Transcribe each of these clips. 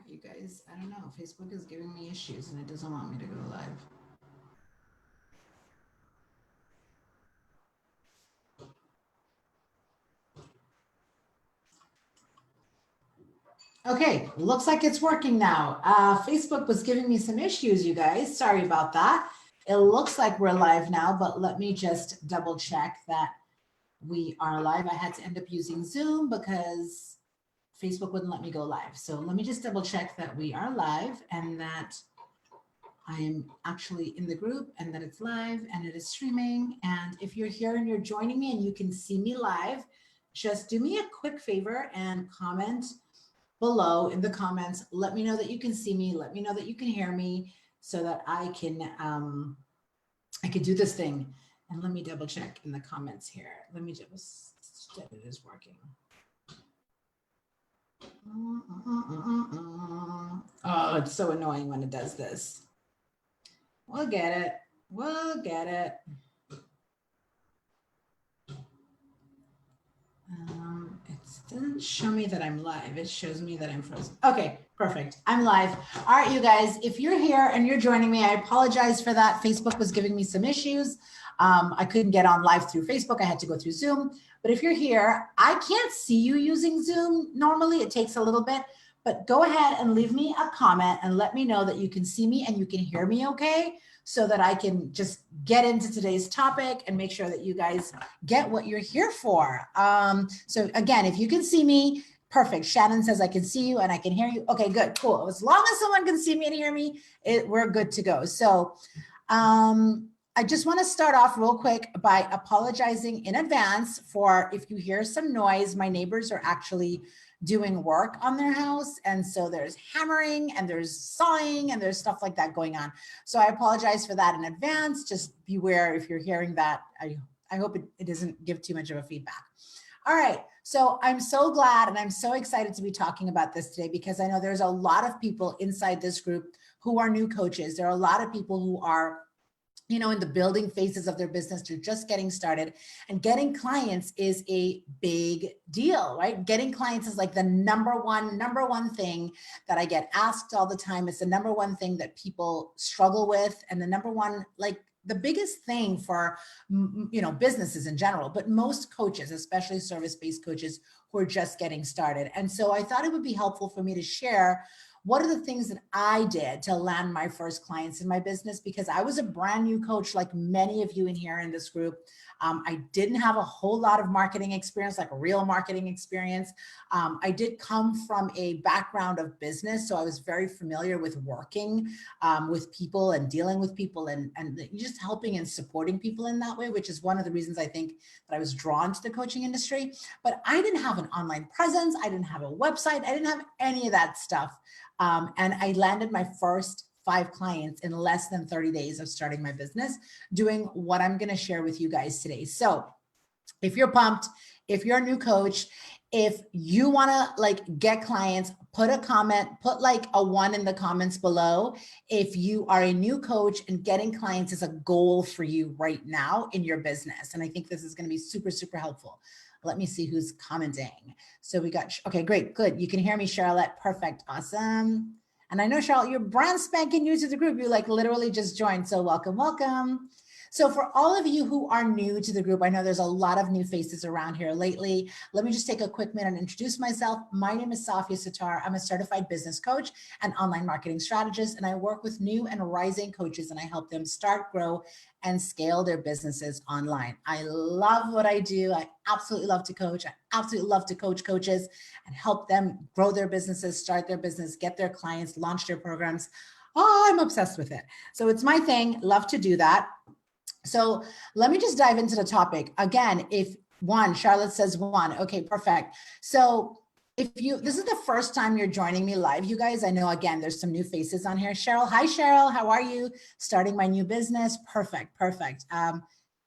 You guys, I don't know. Facebook is giving me issues and it doesn't want me to go live. Okay, looks like it's working now. Facebook was giving me some issues, you guys. Sorry about that. It looks like we're live now, but let me just double check that we are live. I had to end up using Zoom because Facebook wouldn't let me go live. So let me just double check that we are live and that I am actually in the group and that it's live and it is streaming. And if you're here and you're joining me and you can see me live, just do me a quick favor and comment below in the comments. Let me know that you can see me. Let me know that you can hear me so that I can do this thing. And let me double check in the comments here. Let me just that it is working. Oh, it's so annoying when it does this. We'll get it. We'll get it. It doesn't show me that I'm live. It shows me that I'm frozen. Okay, perfect. I'm live. All right, you guys, if you're here and you're joining me, I apologize for that. Facebook was giving me some issues. I couldn't get on live through Facebook. I had to go through Zoom. But if you're here, I can't see you using Zoom. Normally, it takes a little bit. But go ahead and leave me a comment and let me know that you can see me and you can hear me okay, so that I can just get into today's topic and make sure that you guys get what you're here for. So again, if you can see me, perfect. Shannon says I can see you and I can hear you. Okay, good, cool. As long as someone can see me and hear me, we're good to go. So I just want to start off real quick by apologizing in advance for if you hear some noise. My neighbors are actually doing work on their house. And so there's hammering and there's sawing and there's stuff like that going on. So I apologize for that in advance. Just beware if you're hearing that. I hope it doesn't give too much of a feedback. All right. So I'm so glad and I'm so excited to be talking about this today because I know there's a lot of people inside this group who are new coaches. There are a lot of people who are in the building phases of their business. They're just getting started, and getting clients is a big deal, right? Getting clients is like the number one thing that I get asked all the time. It's the number one thing that people struggle with. And the number one, like the biggest thing for, businesses in general, but most coaches, especially service-based coaches who are just getting started. And so I thought it would be helpful for me to share what are the things that I did to land my first clients in my business? Because I was a brand new coach, like many of you in here in this group. I didn't have a whole lot of marketing experience, like real marketing experience. I did come from a background of business, so I was very familiar with working with people and dealing with people and just helping and supporting people in that way, which is one of the reasons I think that I was drawn to the coaching industry. But I didn't have an online presence. I didn't have a website. I didn't have any of that stuff. And I landed my first 5 clients in less than 30 days of starting my business, doing what I'm going to share with you guys today. So if you're pumped, if you're a new coach, if you want to get clients, put a comment, put like a 1 in the comments below. If you are a new coach and getting clients is a goal for you right now in your business. And I think this is going to be super, super helpful. Let me see who's commenting. So we got, okay, great, good. You can hear me, Charlotte. Perfect, awesome. And I know, Charlotte, you're brand spanking new to the group. You literally just joined, so welcome, welcome. So for all of you who are new to the group, I know there's a lot of new faces around here lately. Let me just take a quick minute and introduce myself. My name is Safia Sitar. I'm a certified business coach and online marketing strategist, and I work with new and rising coaches, and I help them start, grow, and scale their businesses online. I love what I do. I absolutely love to coach. I absolutely love to coach coaches and help them grow their businesses, start their business, get their clients, launch their programs. Oh, I'm obsessed with it. So it's my thing. Love to do that. So let me just dive into the topic. Again, if 1, Charlotte says 1. Okay, perfect. So this is the first time you're joining me live, you guys, I know, again, there's some new faces on here. Cheryl, hi, Cheryl, how are you? Starting my new business. Perfect, perfect.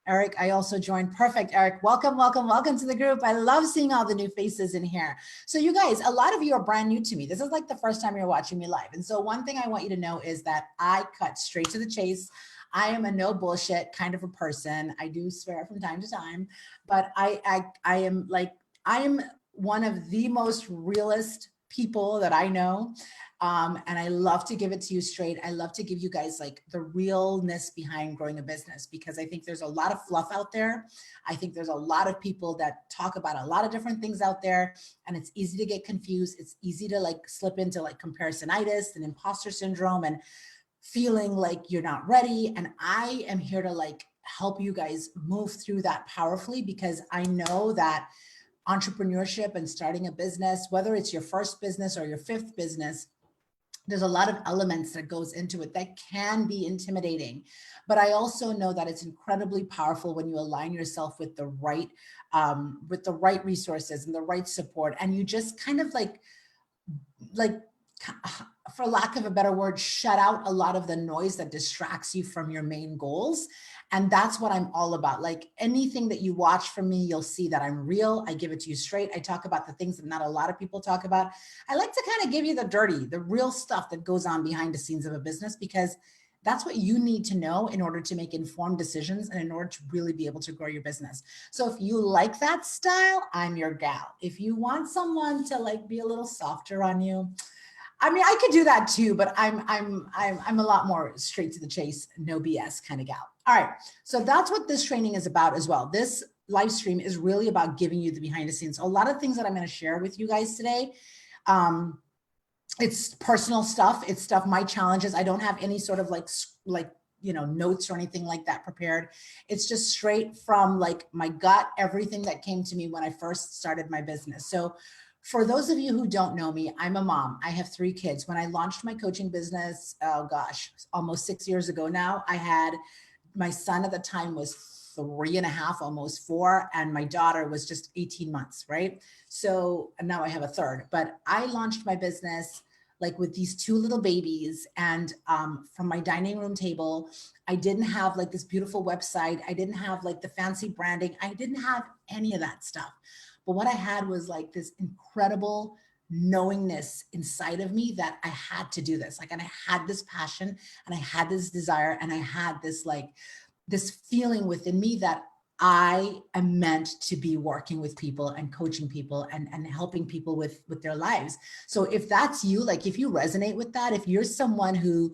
Eric, I also joined. Perfect, Eric. Welcome, welcome, welcome to the group. I love seeing all the new faces in here. So you guys, a lot of you are brand new to me. This is like the first time you're watching me live. And so one thing I want you to know is that I cut straight to the chase. I am a no bullshit kind of a person. I do swear from time to time, but I am one of the most realist people that I know. And I love to give it to you straight. I love to give you guys like the realness behind growing a business, because I think there's a lot of fluff out there. I think there's a lot of people that talk about a lot of different things out there, and it's easy to get confused. It's easy to like slip into like comparisonitis and imposter syndrome and feeling like you're not ready. And I am here to like help you guys move through that powerfully, because I know that entrepreneurship and starting a business, whether it's your first business or your fifth business, there's a lot of elements that goes into it that can be intimidating. But I also know that it's incredibly powerful when you align yourself with the right resources and the right support. And you just kind of like, for lack of a better word, shut out a lot of the noise that distracts you from your main goals. And that's what I'm all about. Like anything that you watch from me, you'll see that I'm real. I give it to you straight. I talk about the things that not a lot of people talk about. I like to kind of give you the dirty, the real stuff that goes on behind the scenes of a business, because that's what you need to know in order to make informed decisions and in order to really be able to grow your business. So if you like that style, I'm your gal. If you want someone to like be a little softer on you, I mean, I could do that too, but I'm a lot more straight to the chase, no BS kind of gal. All right, so that's what this training is about as well. This live stream is really about giving you the behind the scenes. So a lot of things that I'm going to share with you guys today, it's personal stuff. It's stuff, my challenges. I don't have any sort of like notes or anything like that prepared. It's just straight from like my gut, everything that came to me when I first started my business. So for those of you who don't know me, I'm a mom. I have 3 kids. When I launched my coaching business, oh gosh, almost 6 years ago now, I had my son at the time was 3.5, almost 4, and my daughter was just 18 months, right? So now I have a third, but I launched my business like with these 2 little babies. And from my dining room table, I didn't have like this beautiful website. I didn't have like the fancy branding. I didn't have any of that stuff. But what I had was like this incredible knowingness inside of me that I had to do this. Like, and I had this passion and I had this desire and I had this like, this feeling within me that I am meant to be working with people and coaching people and helping people with their lives. So if that's you, like if you resonate with that, if you're someone who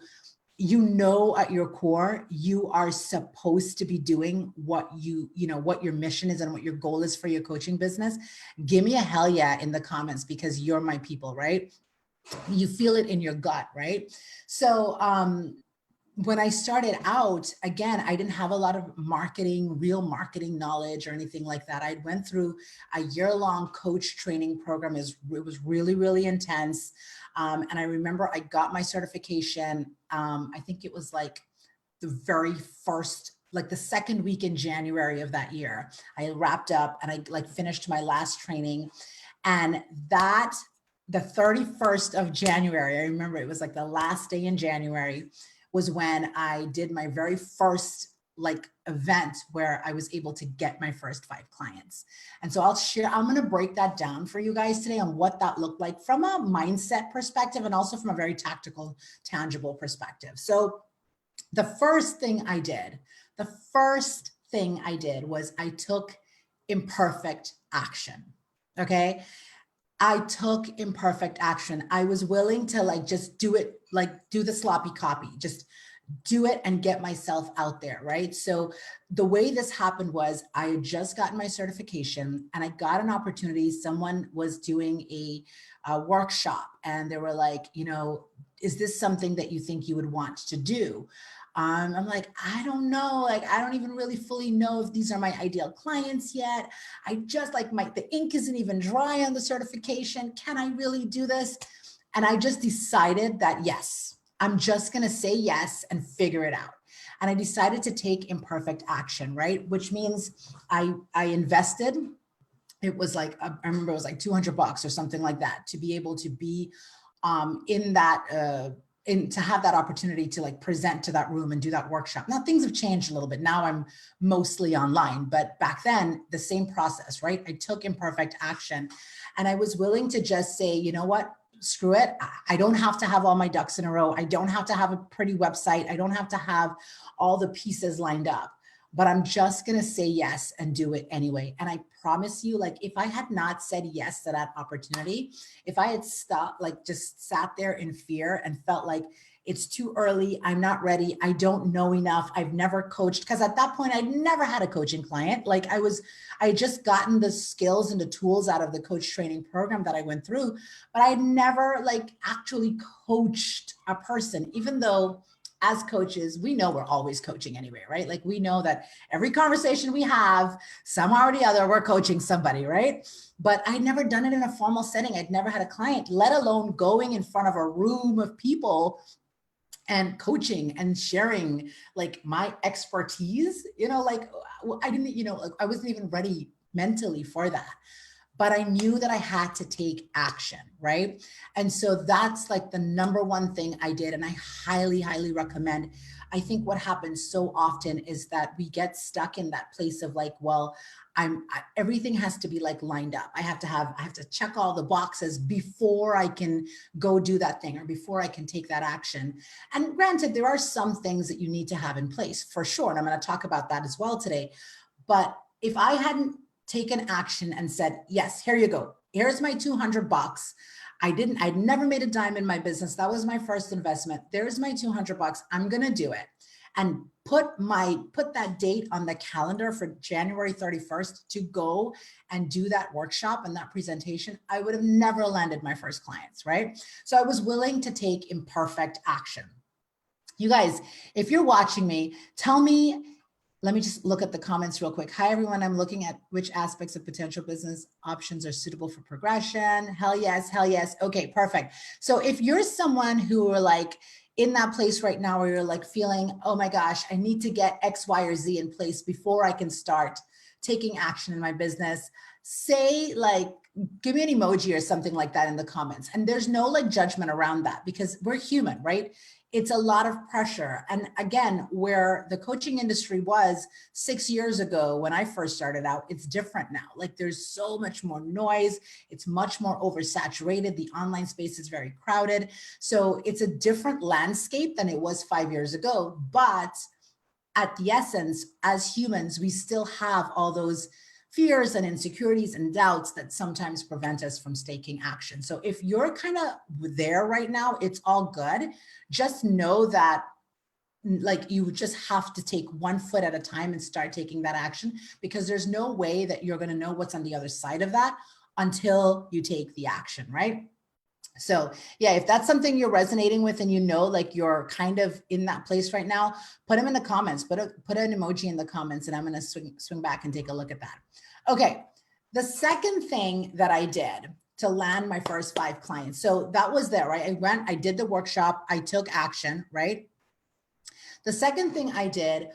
you know at your core, you are supposed to be doing what what your mission is and what your goal is for your coaching business, give me a hell yeah in the comments, because you're my people, right? You feel it in your gut, right? So when I started out, again, I didn't have a lot of real marketing knowledge or anything like that. I went through a year-long coach training program. It was really, really intense. And I remember I got my certification. I think it was like the very first, like the second week in January of that year. I wrapped up and I like finished my last training. And that, the 31st of January, I remember it was like the last day in January, was when I did my very first like event where I was able to get my first 5 clients. And so I'm going to break that down for you guys today on what that looked like from a mindset perspective and also from a very tactical, tangible perspective. So the first thing I did was I took imperfect action. Okay. I took imperfect action. I was willing to like, just do it, like do the sloppy copy, just do it and get myself out there, right? So the way this happened was I had just gotten my certification and I got an opportunity. Someone was doing a workshop and they were like, is this something that you think you would want to do? I'm like, I don't know. Like, I don't even really fully know if these are my ideal clients yet. I just like the ink isn't even dry on the certification. Can I really do this? And I just decided that yes, I'm just going to say yes and figure it out. And I decided to take imperfect action, right? Which means I invested. It was like, I remember it was like $200 or something like that to be able to be in that, to have that opportunity to like present to that room and do that workshop. Now things have changed a little bit. Now I'm mostly online, but back then the same process, right? I took imperfect action and I was willing to just say, you know what, screw it. I don't have to have all my ducks in a row. I don't have to have a pretty website. I don't have to have all the pieces lined up. but I'm just going to say yes and do it anyway. And I promise you, like, if I had not said yes to that opportunity, if I had stopped, like just sat there in fear and felt like it's too early, I'm not ready, I don't know enough, I've never coached, because at that point I'd never had a coaching client. Like I had just gotten the skills and the tools out of the coach training program that I went through, but I'd never like actually coached a person, even though as coaches, we know we're always coaching anyway, right? Like we know that every conversation we have, somehow or the other, we're coaching somebody, right? But I'd never done it in a formal setting. I'd never had a client, let alone going in front of a room of people and coaching and sharing like my expertise, like I didn't, like I wasn't even ready mentally for that. But I knew that I had to take action, right? And so that's like the number one thing I did. And I highly, highly recommend. I think what happens so often is that we get stuck in that place of like, well, everything has to be like lined up. I have to check all the boxes before I can go do that thing or before I can take that action. And granted, there are some things that you need to have in place for sure. And I'm going to talk about that as well today. But if I hadn't taken action and said, yes, here you go. Here's my $200. I'd never made a dime in my business. That was my first investment. There's my $200. I'm going to do it. And put that date on the calendar for January 31st to go and do that workshop and that presentation, I would have never landed my first clients, right? So I was willing to take imperfect action. You guys, if you're watching me, tell me, let me just look at the comments real quick. Hi, everyone. I'm looking at which aspects of potential business options are suitable for progression. Hell yes, hell yes. Okay, perfect. So if you're someone who are like in that place right now where you're like feeling, oh my gosh, I need to get X, Y, or Z in place before I can start taking action in my business, say like, give me an emoji or something like that in the comments. And there's no like judgment around that because we're human, right? It's a lot of pressure. And again, where the coaching industry was 6 years ago when I first started out, it's different now. Like there's so much more noise. It's much more oversaturated. The online space is very crowded. So it's a different landscape than it was 5 years ago. But at the essence, as humans, we still have all those fears and insecurities and doubts that sometimes prevent us from taking action. So if you're kind of there right now, it's all good. Just know that like you just have to take one foot at a time and start taking that action, because there's no way that you're going to know what's on the other side of that until you take the action, right? So yeah, if that's something you're resonating with and you know, like you're kind of in that place right now, put them in the comments, put an emoji in the comments, and I'm going to swing back and take a look at that. Okay. The second thing that I did to land my first 5 clients. So that was there, right? I did the workshop, I took action, right? The second thing I did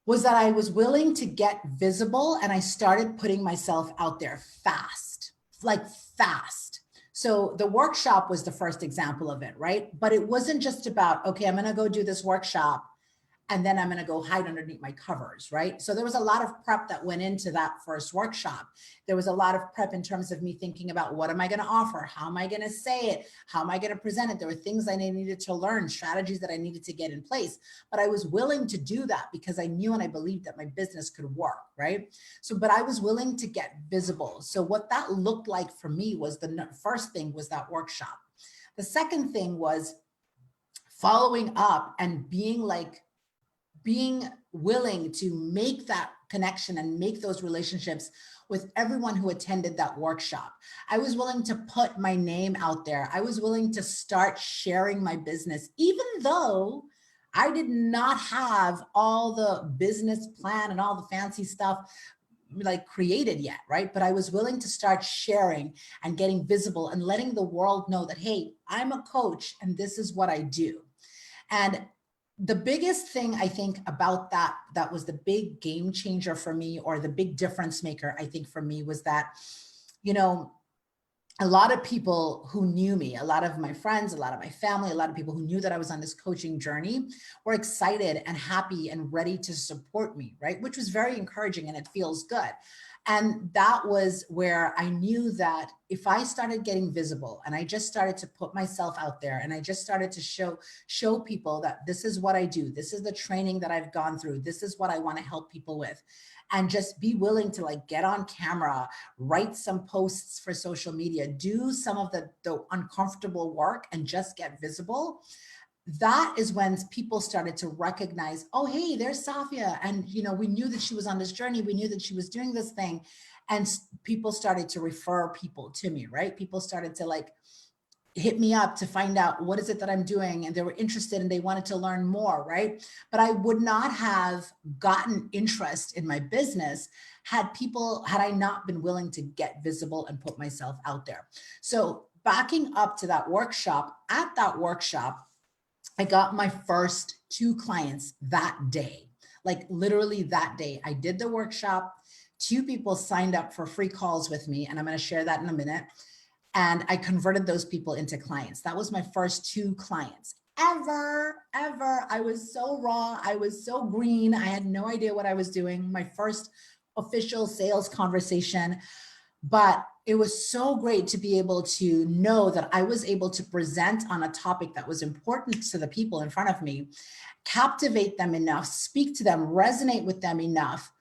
was that I was willing to get visible, and I started putting myself out there fast, like fast. So the workshop was the first example of it, right? But it wasn't just about, okay, I'm going to go do this workshop and then I'm going to go hide underneath my covers, right? So there was a lot of prep that went into that first workshop. There was a lot of prep in terms of me thinking about what am I going to offer? How am I going to say it? How am I going to present it? There were things I needed to learn, strategies that I needed to get in place, but I was willing to do that because I knew and I believed that my business could work, right? So, but I was willing to get visible. So what that looked like for me was the first thing was that workshop. The second thing was following up and being willing to make that connection and make those relationships with everyone who attended that workshop. I was willing to put my name out there. I was willing to start sharing my business, even though I did not have all the business plan and all the fancy stuff like created yet, right? But I was willing to start sharing and getting visible and letting the world know that, hey, I'm a coach and this is what I do. And the biggest thing I think about that was the big game changer for me, or the big difference maker, I think for me, was that, a lot of people who knew me, a lot of my friends, a lot of my family, a lot of people who knew that I was on this coaching journey were excited and happy and ready to support me, right? Which was very encouraging and it feels good. And that was where I knew that if I started getting visible and I just started to put myself out there and I just started to show people that this is what I do, this is the training that I've gone through, this is what I want to help people with, and just be willing to like get on camera, write some posts for social media, do some of the uncomfortable work and just get visible. That is when people started to recognize, oh, hey, there's Safia. And, you know, we knew that she was on this journey. We knew that she was doing this thing. And people started to refer people to me, right? People started to like hit me up to find out what is it that I'm doing. And they were interested and they wanted to learn more, right? But I would not have gotten interest in my business had I not been willing to get visible and put myself out there. So backing up to that workshop, at that workshop, I got my first 2 clients that day, like literally that day. I did the workshop. 2 people signed up for free calls with me, and I'm going to share that in a minute. And I converted those people into clients. That was my first 2 clients ever. I was so raw. I was so green. I had no idea what I was doing. My first official sales conversation. But it was so great to be able to know that I was able to present on a topic that was important to the people in front of me, captivate them enough, speak to them, resonate with them enough,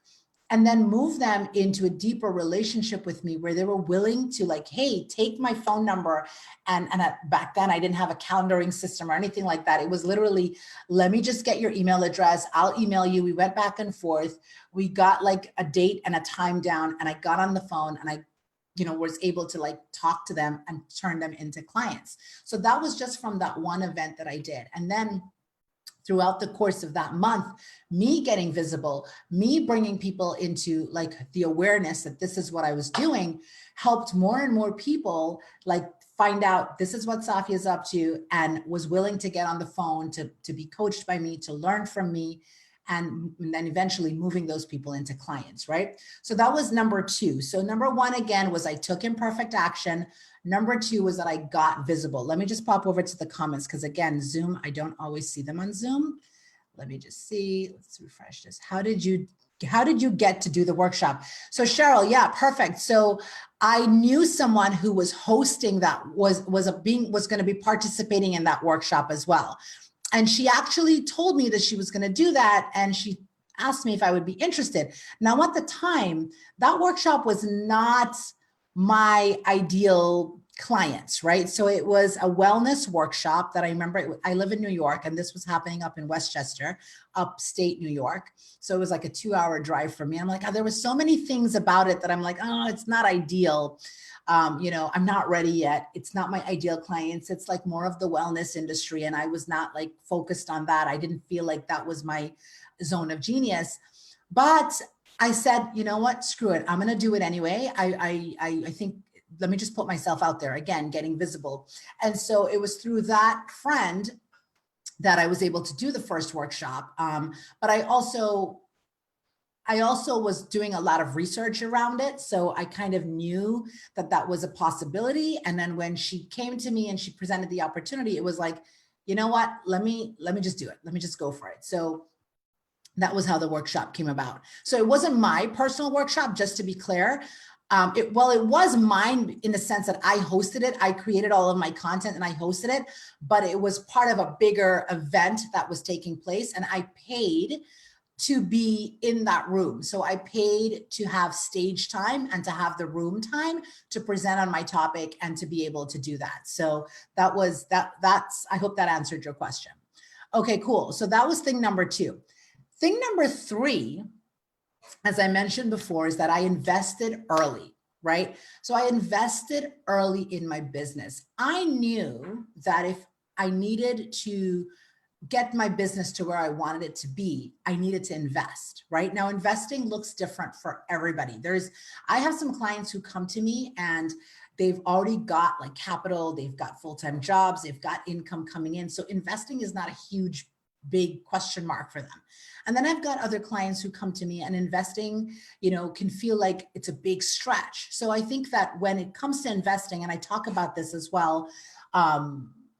and then move them into a deeper relationship with me where they were willing to like, hey, take my phone number. And back then I didn't have a calendaring system or anything like that. It was literally, let me just get your email address. I'll email you. We went back and forth. We got like a date and a time down, and I got on the phone and I was able to like talk to them and turn them into clients. So that was just from that one event that I did. And then throughout the course of that month, me getting visible, me bringing people into like the awareness that this is what I was doing, helped more and more people like find out this is what Safia is up to, and was willing to get on the phone to be coached by me, to learn from me, and then eventually moving those people into clients, right? So that was number 2. So number 1, again, was I took imperfect action. Number 2 was that I got visible. Let me just pop over to the comments because again, Zoom, I don't always see them on Zoom. Let me just see, let's refresh this. How did you get to do the workshop? So Cheryl, yeah, perfect. So I knew someone who was hosting that, was going to be participating in that workshop as well. And she actually told me that she was going to do that. And she asked me if I would be interested. Now, at the time, that workshop was not my ideal clients, right? So it was a wellness workshop that I remember. I live in New York, and this was happening up in Westchester, upstate New York. So it was like a 2-hour drive for me. I'm like, there were so many things about it that I'm like, oh, it's not ideal. I'm not ready yet. It's not my ideal clients. It's like more of the wellness industry. And I was not like focused on that. I didn't feel like that was my zone of genius. But I said, you know what, screw it. I'm going to do it anyway. I think, let me just put myself out there again, getting visible. And so it was through that friend that I was able to do the first workshop. But I also was doing a lot of research around it. So I kind of knew that that was a possibility. And then when she came to me and she presented the opportunity, it was like, you know what, let me just do it. Let me just go for it. So that was how the workshop came about. So it wasn't my personal workshop, just to be clear. It was mine in the sense that I hosted it. I created all of my content and I hosted it, but it was part of a bigger event that was taking place, and I paid to be in that room. So I paid to have stage time and to have the room time to present on my topic and to be able to do that. So that's, I hope that answered your question. Okay, cool. So that was thing number 2. Thing number 3, as I mentioned before, is that I invested early, right? So I invested early in my business. I knew that if I needed to get my business to where I wanted it to be, I needed to invest, right? Now, investing looks different for everybody. I have some clients who come to me and they've already got like capital, they've got full-time jobs, they've got income coming in. So investing is not a huge, big question mark for them. And then I've got other clients who come to me and investing, can feel like it's a big stretch. So I think that when it comes to investing, and I talk about this as well,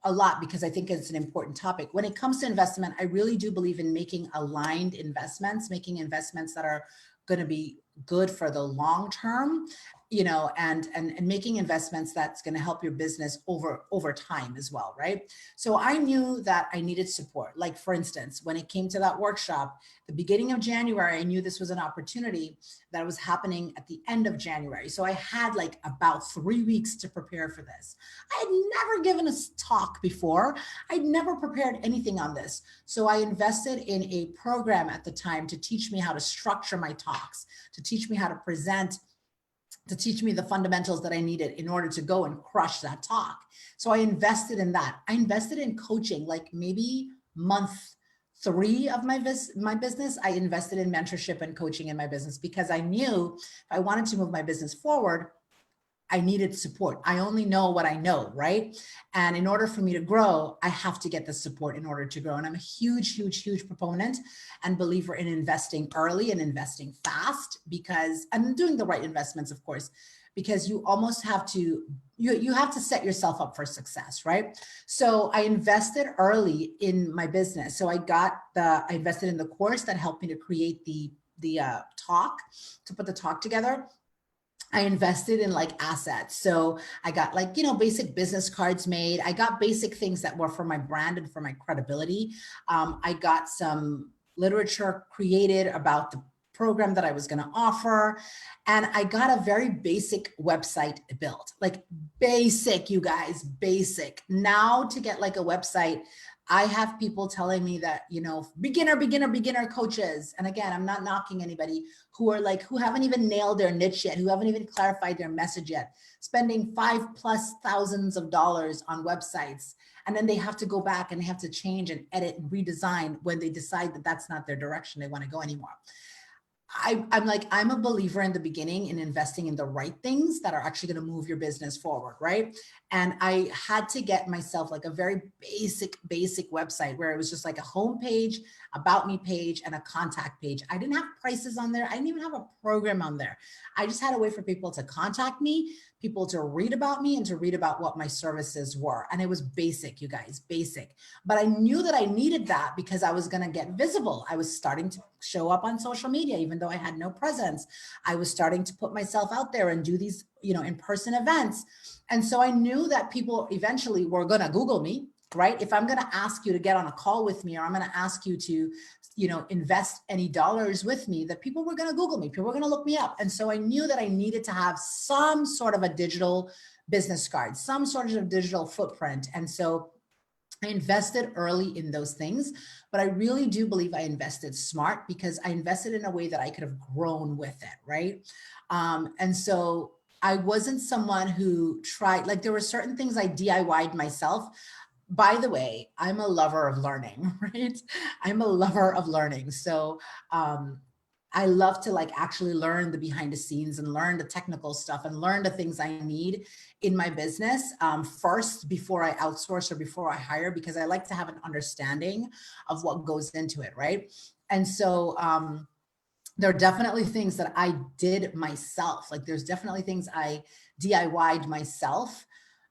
a lot because I think it's an important topic. When it comes to investment, I really do believe in making aligned investments, making investments that are going to be good for the long term. you know, and making investments that's going to help your business over time as well, right? So I knew that I needed support. Like for instance, when it came to that workshop, the beginning of January, I knew this was an opportunity that was happening at the end of January. So I had like about 3 weeks to prepare for this. I had never given a talk before. I'd never prepared anything on this. So I invested in a program at the time to teach me how to structure my talks, to teach me how to present, to teach me the fundamentals that I needed in order to go and crush that talk. So I invested in that. I invested in coaching, like maybe month 3 of my business. I invested in mentorship and coaching in my business because I knew if I wanted to move my business forward, I needed support. I only know what I know, right? And in order for me to grow, I have to get the support in order to grow. And I'm a huge, huge, huge proponent and believer in investing early and investing fast because, and doing the right investments, of course, because you almost have to, you have to set yourself up for success, right? So I invested early in my business. So I invested in the course that helped me to create the talk, to put the talk together. I invested in like assets. So I got like, you know, basic business cards made. I got basic things that were for my brand and for my credibility. I got some literature created about the program that I was going to offer. And I got a very basic website built, like basic, you guys, basic. Now to get like a website, I have people telling me that, you know, beginner coaches. And again, I'm not knocking anybody who are like, who haven't even nailed their niche yet, who haven't even clarified their message yet, spending $5,000+ on websites. And then they have to go back and they have to change and edit and redesign when they decide that that's not their direction they want to go anymore. I'm a believer in the beginning in investing in the right things that are actually going to move your business forward, right? And I had to get myself like a very basic website where it was just like a home page, about me page, and a contact page. I didn't have prices on there. I didn't even have a program on there. I just had a way for people to contact me, people to read about me, and to read about what my services were. And it was basic, you guys, basic. But I knew that I needed that because I was going to get visible. I was starting to show up on social media, even though I had no presence. I was starting to put myself out there and do these, you know, in-person events. And so I knew that people eventually were going to Google me, right? If I'm going to ask you to get on a call with me, or I'm going to ask you to, you know, invest any dollars with me, that people were going to Google me, people were going to look me up. And so I knew that I needed to have some sort of a digital business card, some sort of digital footprint. And so I invested early in those things, but I really do believe I invested smart because I invested in a way that I could have grown with it, right? And so I wasn't someone who tried, like there were certain things I DIY'd myself. By the way, I'm a lover of learning, right? I'm a lover of learning. So I love to like actually learn the behind the scenes and learn the technical stuff and learn the things I need in my business first before I outsource or before I hire, because I like to have an understanding of what goes into it, right? And so there are definitely things that I did myself. Like there's definitely things I DIY'd myself.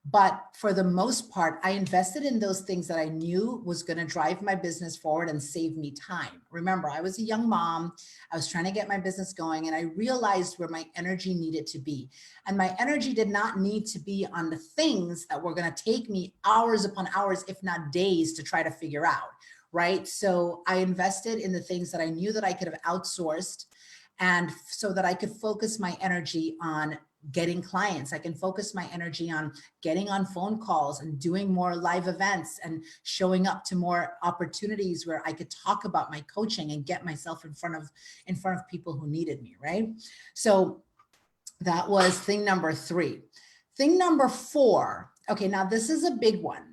But for the most part, I invested in those things that I knew was going to drive my business forward and save me time. Remember, I was a young mom. I was trying to get my business going, and I realized where my energy needed to be. And my energy did not need to be on the things that were going to take me hours upon hours, if not days, to try to figure out, right? So I invested in the things that I knew that I could have outsourced, and so that I could focus my energy on getting clients. I can focus my energy on getting on phone calls and doing more live events and showing up to more opportunities where I could talk about my coaching and get myself in front of people who needed me, right? So that was thing number 3. Thing number 4. Okay, now this is a big one.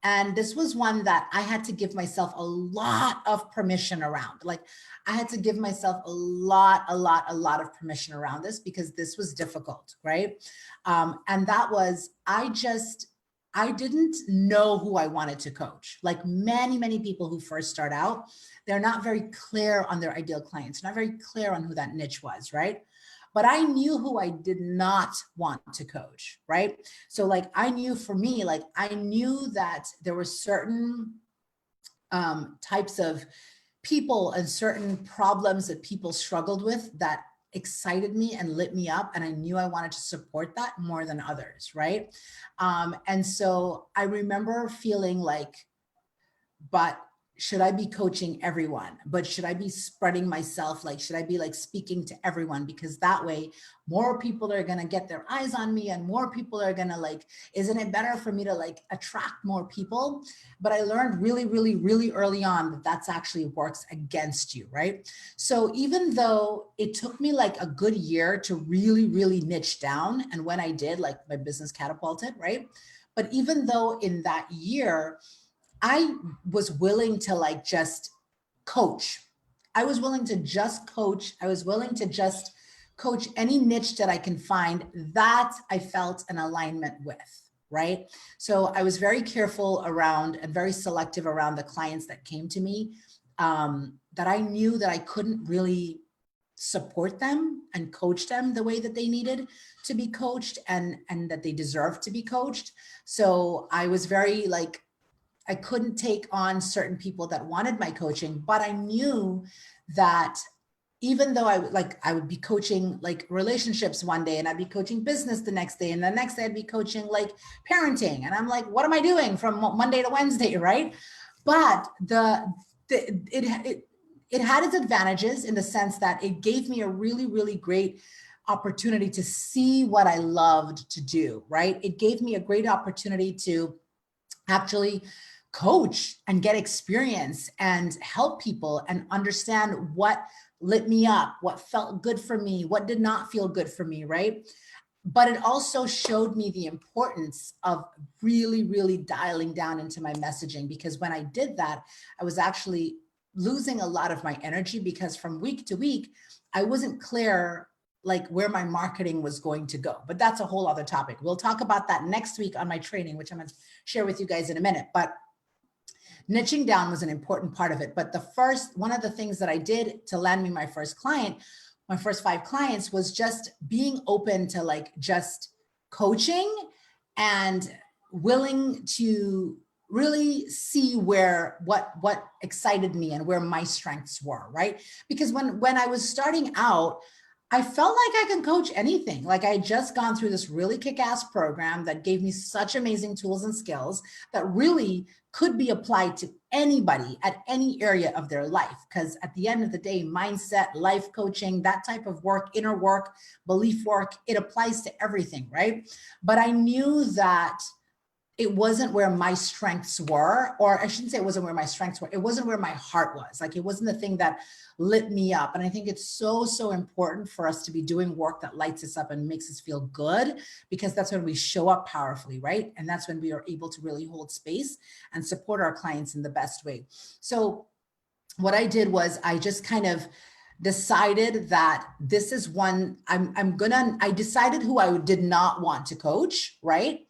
And this was one that I had to give myself a lot of permission around. Like I had to give myself a lot of permission around this because this was difficult, right? And that was, I didn't know who I wanted to coach. Like many people who first start out, they're not very clear on their ideal clients, not very clear on who that niche was, right? But I knew who I did not want to coach, right? So like I knew for me, like I knew that there were certain types of people and certain problems that people struggled with that excited me and lit me up. And I knew I wanted to support that more than others, right? And so I remember feeling like, but should I be coaching everyone? But should I be spreading myself? Like, should I be like speaking to everyone? Because that way, more people are going to get their eyes on me and more people are going to like, isn't it better for me to like attract more people? But I learned really, really, really early on that that's actually works against you, right? So even though it took me like a good year to really, really niche down, and when I did, like my business catapulted, right? But even though in that year, I was willing to like just coach. I was willing to just coach. I was willing to just coach any niche that I can find that I felt an alignment with, right? So I was very careful around and very selective around the clients that came to me, that I knew that I couldn't really support them and coach them the way that they needed to be coached and that they deserved to be coached. So I was very like, I couldn't take on certain people that wanted my coaching, but I knew that even though I would be coaching like relationships one day and I'd be coaching business the next day and the next day I'd be coaching like parenting. And I'm like, what am I doing from Monday to Wednesday, right? But it had its advantages in the sense that it gave me a really, really great opportunity to see what I loved to do, right? It gave me a great opportunity to actually coach and get experience and help people and understand what lit me up, what felt good for me, what did not feel good for me, right? But it also showed me the importance of really, really dialing down into my messaging, because when I did that, I was actually losing a lot of my energy because from week to week, I wasn't clear like where my marketing was going to go. But that's a whole other topic. We'll talk about that next week on my training, which I'm going to share with you guys in a minute. But niching down was an important part of it. But one of the things that I did to land me my first client, my first 5 clients, was just being open to like just coaching and willing to really see what excited me and where my strengths were, right? Because when I was starting out, I felt like I can coach anything. Like I had just gone through this really kick-ass program that gave me such amazing tools and skills that really could be applied to anybody at any area of their life. Because at the end of the day, mindset, life coaching, that type of work, inner work, belief work, it applies to everything, right? But I knew that it wasn't where my strengths were, or I shouldn't say it wasn't where my strengths were. It wasn't where my heart was. Like it wasn't the thing that lit me up. And I think it's so, so important for us to be doing work that lights us up and makes us feel good, because that's when we show up powerfully, right? And that's when we are able to really hold space and support our clients in the best way. So what I did was I just kind of decided that this is one I decided who I did not want to coach, right?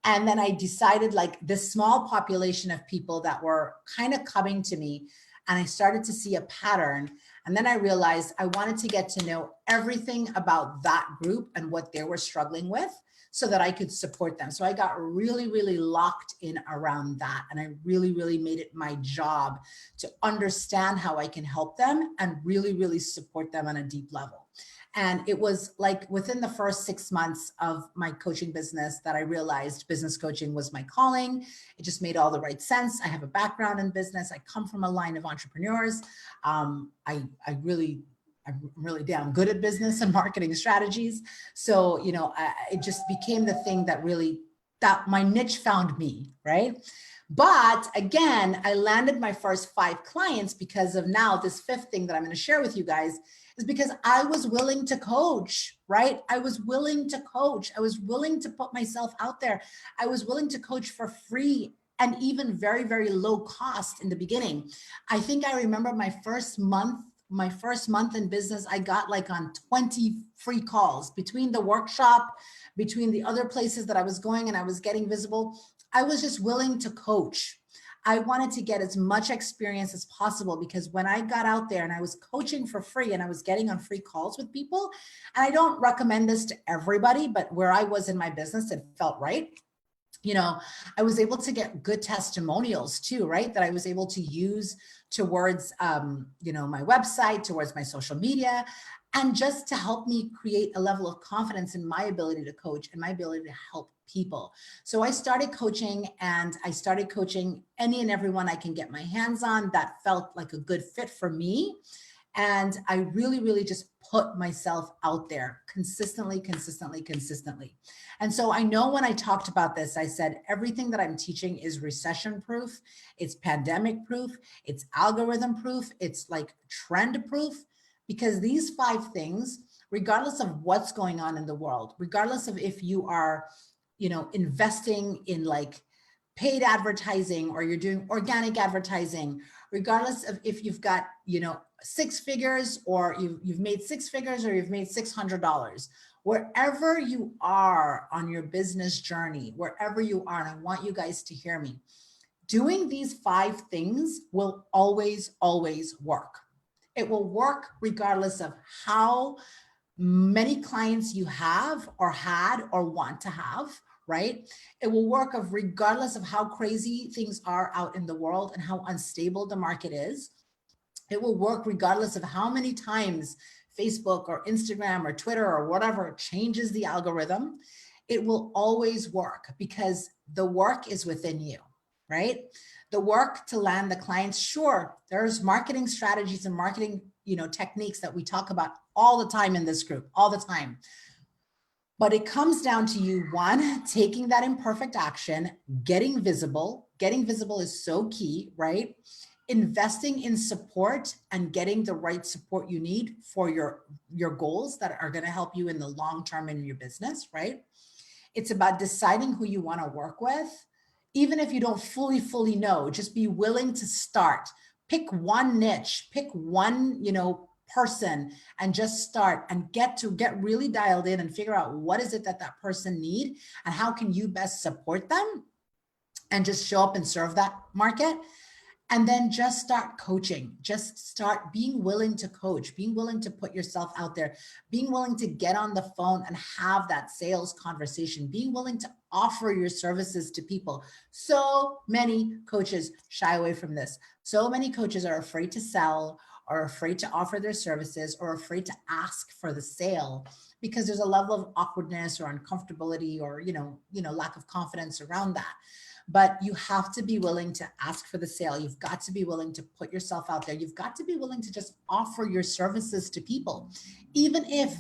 And then I decided like this small population of people that were kind of coming to me, and I started to see a pattern. And then I realized I wanted to get to know everything about that group and what they were struggling with so that I could support them. So I got really, really locked in around that. And I really, really made it my job to understand how I can help them and really, really support them on a deep level. And it was like within the first 6 months of my coaching business that I realized business coaching was my calling. It just made all the right sense. I have a background in business. I come from a line of entrepreneurs. I'm really damn good at business and marketing strategies. So, it just became the thing that my niche found me, right? But again, I landed my first 5 clients because of now this 5th thing that I'm going to share with you guys is because I was willing to coach, right? I was willing to coach. I was willing to put myself out there. I was willing to coach for free and even very, very low cost in the beginning. I think I remember my first month in business, I got like on 20 free calls between the workshop, between the other places that I was going and I was getting visible. I was just willing to coach. I wanted to get as much experience as possible, because when I got out there and I was coaching for free and I was getting on free calls with people, and I don't recommend this to everybody, but where I was in my business, it felt right. I was able to get good testimonials too, right? That I was able to use towards, my website, towards my social media. and just to help me create a level of confidence in my ability to coach and my ability to help people. So I started coaching, and I started coaching any and everyone I can get my hands on that felt like a good fit for me. And I really, really just put myself out there consistently, consistently, consistently. And so I know when I talked about this, I said, everything that I'm teaching is recession proof. It's pandemic proof. It's algorithm proof. It's like trend proof, because these 5 things, regardless of what's going on in the world, regardless of if you are, investing in like paid advertising or you're doing organic advertising, regardless of if you've got, 6 figures or you've made 6 figures or you've made $600, wherever you are on your business journey, wherever you are, and I want you guys to hear me, doing these 5 things will always, always work. It will work regardless of how many clients you have or had or want to have, right? It will work of regardless of how crazy things are out in the world and how unstable the market is. It will work regardless of how many times Facebook or Instagram or Twitter or whatever changes the algorithm. It will always work because the work is within you, right? The work to land the clients. Sure, there's marketing strategies and marketing, techniques that we talk about all the time in this group, all the time. But it comes down to you, one, taking that imperfect action, getting visible. Getting visible is so key, right? Investing in support and getting the right support you need for your goals that are going to help you in the long term in your business, right? It's about deciding who you want to work with. Even if you don't fully know, just be willing to start. Pick one niche, pick one, person, and just start and get really dialed in and figure out what is it that person need and how can you best support them, and just show up and serve that market. And then just start coaching. Just start being willing to coach, being willing to put yourself out there, being willing to get on the phone and have that sales conversation, being willing to offer your services to people. So many coaches shy away from this. So many coaches are afraid to sell, or afraid to offer their services, or afraid to ask for the sale because there's a level of awkwardness or uncomfortability or, lack of confidence around that. But you have to be willing to ask for the sale. You've got to be willing to put yourself out there. You've got to be willing to just offer your services to people, even if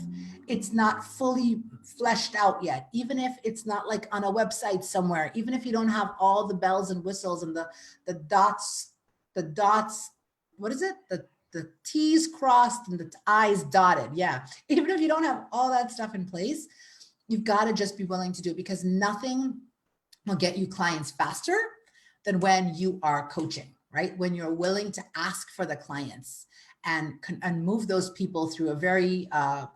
it's not fully fleshed out yet, even if it's not like on a website somewhere, even if you don't have all the bells and whistles and the dots, what is it? The T's crossed and the I's dotted. Yeah. Even if you don't have all that stuff in place, you've got to just be willing to do it, because nothing will get you clients faster than when you are coaching, right? When you're willing to ask for the clients and move those people through a very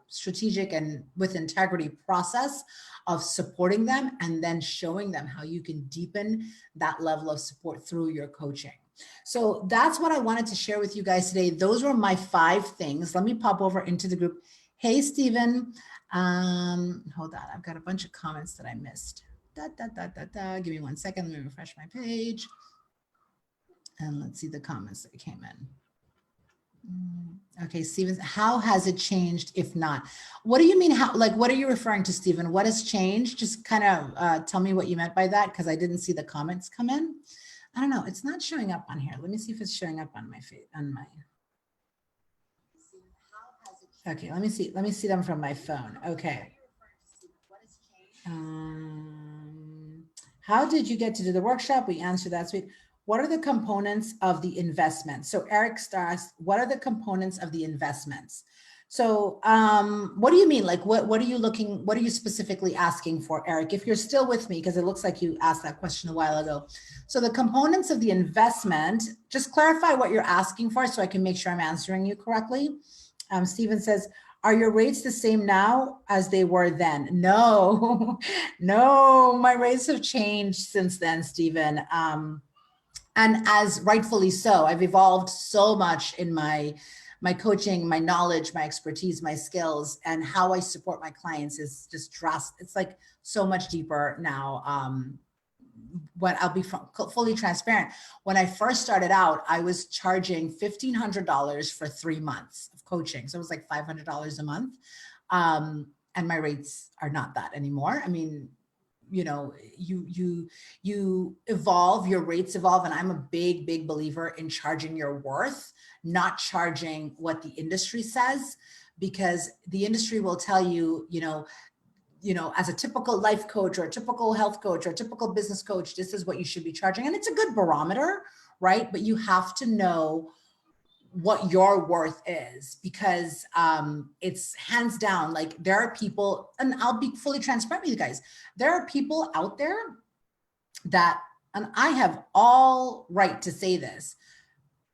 strategic and with integrity process of supporting them, and then showing them how you can deepen that level of support through your coaching. So that's what I wanted to share with you guys today. Those were my 5 things. Let me pop over into the group. Hey, Stephen. Hold on. I've got a bunch of comments that I missed. Give me 1 second. Let me refresh my page. And let's see the comments that came in. Okay, Stephen, how has it changed if not? What do you mean? How, like, what are you referring to, Stephen? What has changed? Just kind of tell me what you meant by that, because I didn't see the comments come in. I don't know. It's not showing up on here. Let me see if it's showing up on my feed, Okay, let me see. Let me see them from my phone. Okay. How did you get to do the workshop? We answered that. Sweet. What are the components of the investment? So Eric Stars, what are the components of the investments? So what do you mean? Like, what are you specifically asking for, Eric? If you're still with me, because it looks like you asked that question a while ago. So the components of the investment, just clarify what you're asking for so I can make sure I'm answering you correctly. Stephen says, are your rates the same now as they were then? No, no, my rates have changed since then, Stephen. And as rightfully so, I've evolved so much in my coaching, my knowledge, my expertise, my skills, and how I support my clients is just drastic. It's like so much deeper now. when I'll be fully transparent. When I first started out, I was charging $1,500 for 3 months of coaching. So it was like $500 a month. And my rates are not that anymore. I mean, you know, you evolve, your rates evolve. And I'm a big believer in charging your worth, not charging what the industry says, because the industry will tell you, you know, as a typical life coach or a typical health coach or a typical business coach, this is what you should be charging. And it's a good barometer, right? But you have to know what your worth is, because it's hands down, like there are people, and I'll be fully transparent with you guys. There are people out there that, and I have all right to say this,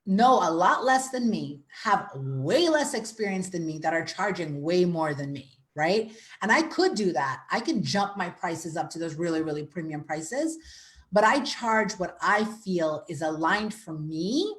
know a lot less than me, have way less experience than me, that are charging way more than me, right? And I could do that. I can jump my prices up to those really premium prices, but I charge what I feel is aligned for me,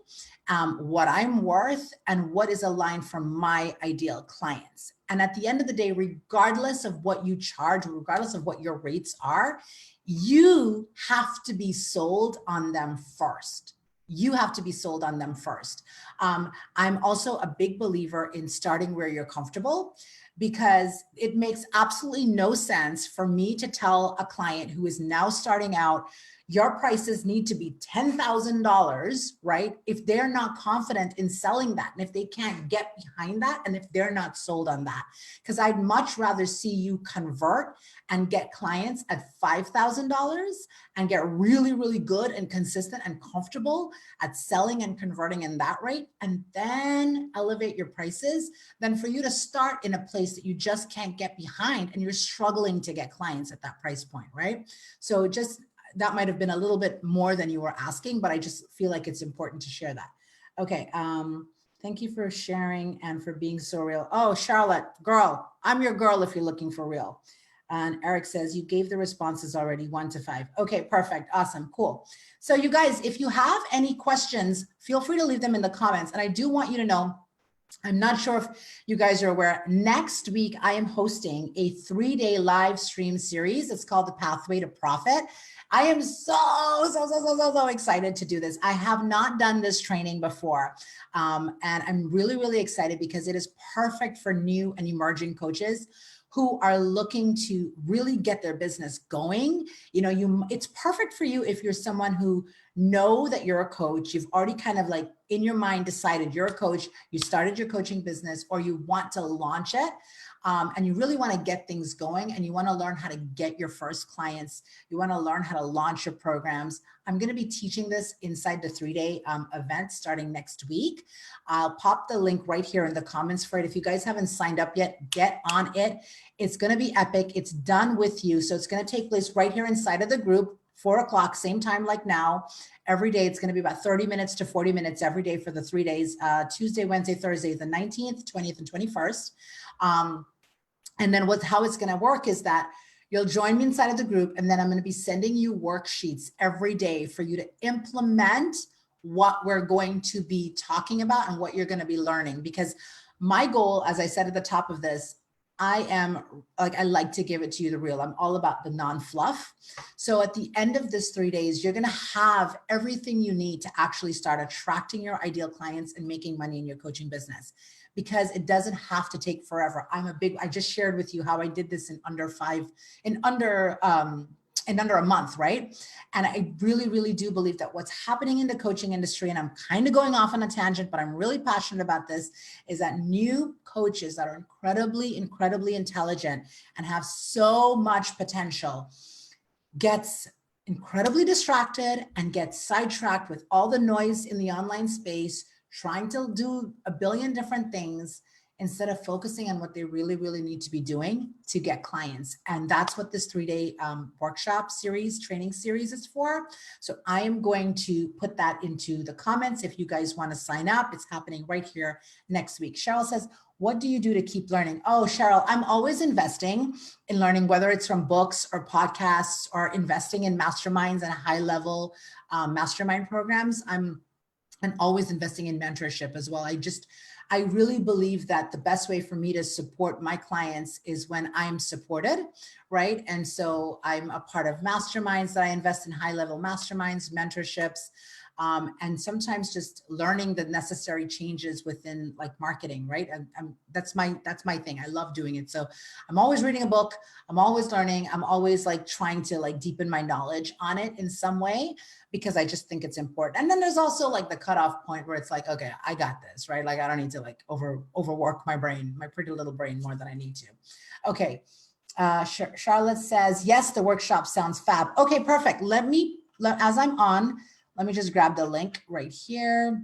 what I'm worth, and what is aligned for my ideal clients. And at the end of the day, regardless of what you charge, regardless of what your rates are, you have to be sold on them first. You have to be sold on them first. I'm also a big believer in starting where you're comfortable, because it makes absolutely no sense for me to tell a client who is now starting out, your prices need to be $10,000, right? If they're not confident in selling that, and if they can't get behind that, and if they're not sold on that. Because I'd much rather see you convert and get clients at $5,000 and get really good and consistent and comfortable at selling and converting in that rate, and then elevate your prices, than for you to start in a place that you just can't get behind and you're struggling to get clients at that price point, right? So just, that might have been a little bit more than you were asking, but I just feel like it's important to share that. Okay. Thank you for sharing and for being so real. Oh, Charlotte, girl, I'm your girl if you're looking for real. And Eric says, you gave the responses already, 1 to 5. Okay, perfect. Awesome. Cool. So you guys, if you have any questions, feel free to leave them in the comments. And I do want you to know, I'm not sure if you guys are aware, next week I am hosting a 3-day live stream series. It's called The Pathway to Profit. I am so excited to do this. I have not done this training before. And I'm really excited, because it is perfect for new and emerging coaches who are looking to really get their business going. You know, it's perfect for you if you're someone who know that you're a coach. You've already kind of like in your mind decided you're a coach, you started your coaching business, or you want to launch it. And you really want to get things going, and you want to learn how to get your first clients. You want to learn how to launch your programs. I'm going to be teaching this inside the 3-day event starting next week. I'll pop the link right here in the comments for it. If you guys haven't signed up yet, get on it. It's going to be epic. It's done with you. So it's going to take place right here inside of the group, 4 o'clock, same time like now. Every day, it's going to be about 30 minutes to 40 minutes every day for the 3 days, Tuesday, Wednesday, Thursday, the 19th, 20th, and 21st. And then how it's going to work is that you'll join me inside of the group, and then I'm going to be sending you worksheets every day for you to implement what we're going to be talking about and what you're going to be learning. Because my goal, as I said at the top of this, I like to give it to you the real. I'm all about the non-fluff. So at the end of this 3 days, you're going to have everything you need to actually start attracting your ideal clients and making money in your coaching business, because it doesn't have to take forever. I just shared with you how I did this in under a month, right? And I really do believe that what's happening in the coaching industry, and I'm kind of going off on a tangent, but I'm really passionate about this, is that new coaches that are incredibly intelligent and have so much potential gets incredibly distracted and gets sidetracked with all the noise in the online space, trying to do a billion different things instead of focusing on what they really need to be doing to get clients. And that's what this 3-day workshop series, training series is for. So I am going to put that into the comments if you guys want to sign up. It's happening right here next week. Cheryl says, what do you do to keep learning? Oh, Cheryl, I'm always investing in learning, whether it's from books or podcasts or investing in masterminds and high level mastermind programs. I'm always investing in mentorship as well. I really believe that the best way for me to support my clients is when I'm supported, right? And so I'm a part of masterminds that I invest in, high-level masterminds, mentorships, and sometimes just learning the necessary changes within like marketing, right? And that's my thing. I love doing it. So I'm always reading a book. I'm always learning. I'm always like trying to like deepen my knowledge on it in some way, because I just think it's important. And then there's also like the cutoff point where it's like, okay, I got this, right? Like I don't need to like overwork my brain, my pretty little brain, more than I need to. Okay. Charlotte says, yes, the workshop sounds fab. Okay, perfect. As I'm on, let me just grab the link right here.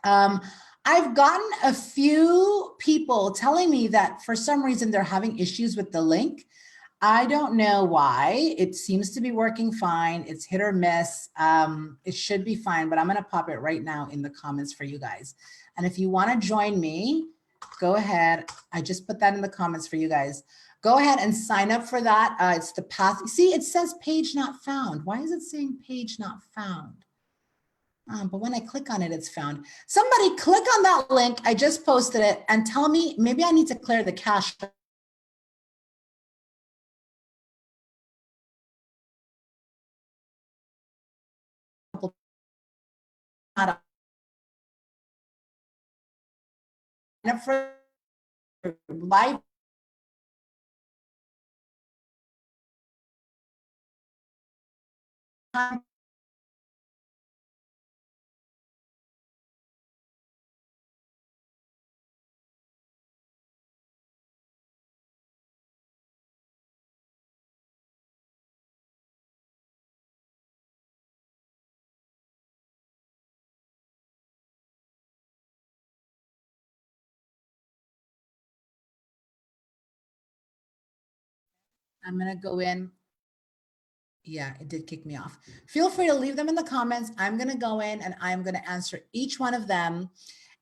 I've gotten a few people telling me that for some reason they're having issues with the link. I don't know why. It seems to be working fine. It's hit or miss. It should be fine, but I'm going to pop it right now in the comments for you guys. And if you want to join me, go ahead. I just put that in the comments for you guys. Go ahead and sign up for that. It's the path. See, it says page not found. Why is it saying page not found? But when I click on it, it's found. Somebody click on that link. I just posted it and tell me, maybe I need to clear the cache. For live time. I'm going to go in. Yeah, it did kick me off. Feel free to leave them in the comments. I'm going to go in and I'm going to answer each one of them.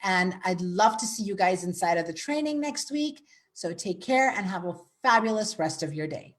And I'd love to see you guys inside of the training next week. So take care and have a fabulous rest of your day.